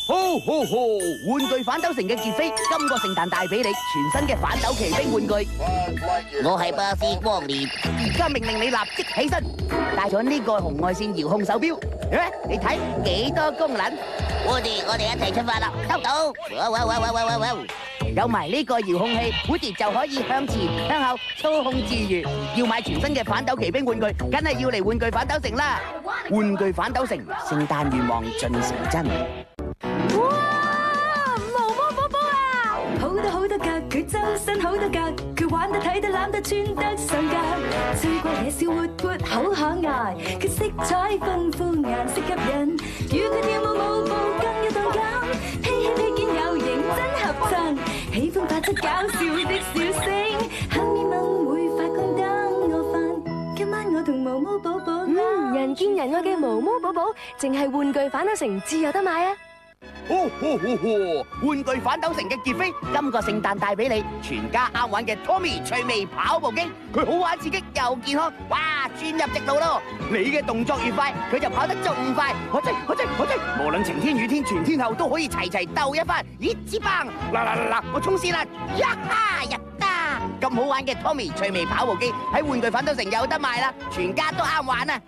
好好好！玩具反斗城嘅傑飛，今個聖誕帶俾你全新嘅反斗奇兵玩具。我係巴斯光年，而家命令你立即起身，帶咗呢個紅外線遙控手錶。你睇幾多功能？我哋一齊出發啦！收到！哇！有埋呢個遙控器，活迪就可以向前向後操控自如。要買全新嘅反斗奇兵玩具，梗係要嚟玩具反斗城啦！玩具反斗城，聖誕願望盡成真。哇！毛毛寶寶啊，好多格，佢周身好多格，佢玩得睇得攬得穿得上格，最過野笑活好可愛，佢色彩豐富顏色吸引，與佢跳舞步更有動感，披肩又認真合襯，喜歡發出搞笑的笑聲，黑面蚊會發光等我瞓，今晚我同毛毛寶寶人見人愛嘅毛毛寶寶，淨係玩具反斗城至有得買啊！玩具反斗城嘅傑飛，今個聖誕帶俾你全家啱玩嘅 Tommy 趣味跑步機，佢好玩刺激又健康，哇！轉入直路咯，你嘅動作越快，佢就跑得仲快。我追，無論晴天雨天全天候都可以齊鬥一番。咦，支棒！嗱，我衝線啦！呀哈，入得！咁好玩嘅 Tommy 趣味跑步機喺玩具反斗城有得賣啦，全家都啱玩啊！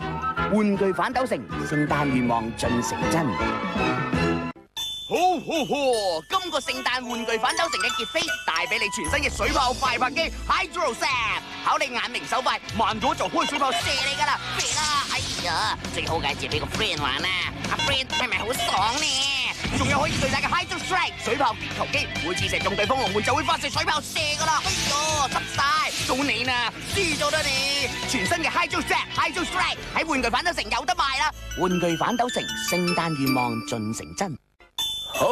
玩具反斗城，聖誕願望盡成真。今個聖誕玩具反斗城嘅傑飛帶俾你全新嘅水炮快拍機 Hydro Zap， 考你眼明手快，慢咗就開水炮射你噶啦，射啦！哎呀，最好介紹俾個 friend 玩啦，阿 friend 係咪好爽呢？仲有可以對打嘅 Hydro Strike 水炮擊球機，每次射中對方龍門就會發射水炮射噶啦。哎喲，濕晒，到你啦，輸咗啦你！全新嘅 Hydro Zap、Hydro Strike 喺玩具反斗城有得賣啦！玩具反斗城，聖誕願望盡成真。好，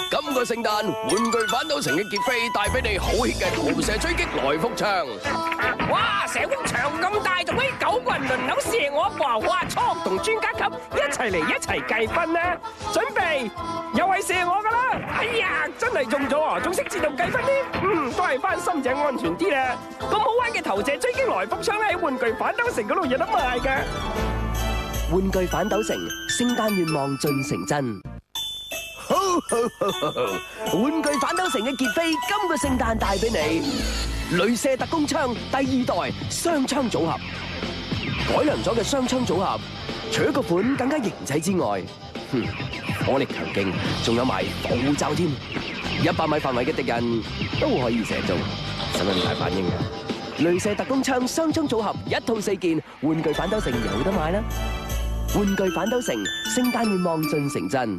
今個聖誕玩具反斗城嘅傑飛帶俾你好 hit 嘅投射追擊來福槍。哇！成幅牆咁大，仲可以9個人輪流射我一波，哇！初同專家級一齊嚟一齊計分啦！準備，又係射我噶啦！哎呀，真係中咗啊！仲識自動計分添，都係翻深井安全啲啦。咁好玩嘅投射追擊來福槍咧，喺玩具反斗城嗰度有得賣噶。玩具反斗城，聖誕願望盡成真。玩具反斗城嘅傑飛，今個聖誕帶俾你雷射特工槍第2代雙槍組合，改良咗嘅雙槍組合，除咗個款更加型仔之外，火力強勁，仲有埋防護罩添，100米範圍嘅敵人都可以射中，使乜咁大反應嘅？雷射特工槍雙槍組合1套4件，玩具反斗城有得買啦！玩具反斗城，聖誕願望盡成真。